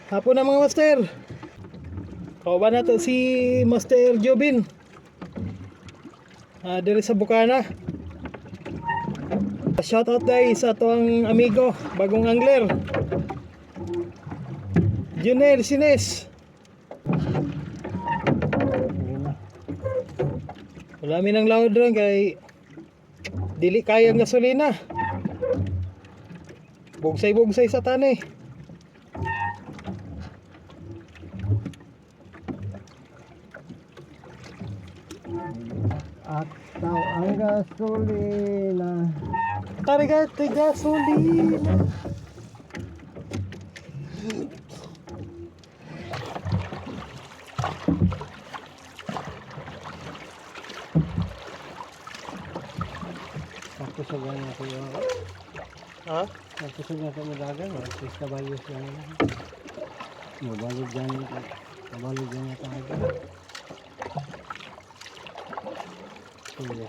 Hapon na mga master. Kauban na to si Master Jobin. Diri sa Bukana. Shout out guys sa atong amigo, bagong angler. Junel Sines. Wala mi nang loud ron kay dili kayang gasolina. Bugsay-bugsay sa tani. At tao ang gasolina. Tarigat gasolina. Sakto sa ganyan ko yun. Ha? Sakto sa ganyan ko madagan. Sis kabayos lang. Mabalog dyan. Mabalog dyan yung taga. Sulit.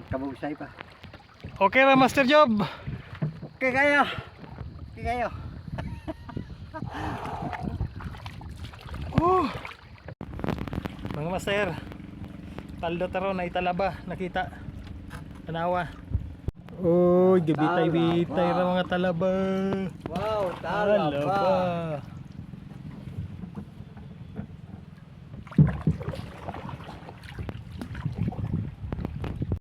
Kabugsay pa. Okay ra Master Job. Okay kayo. Okay kayo. Mga master, taldo taro na italaba, nakita. Tanawa. Oy, gabitay-bitay ra mga talaba. Wow, Talaba.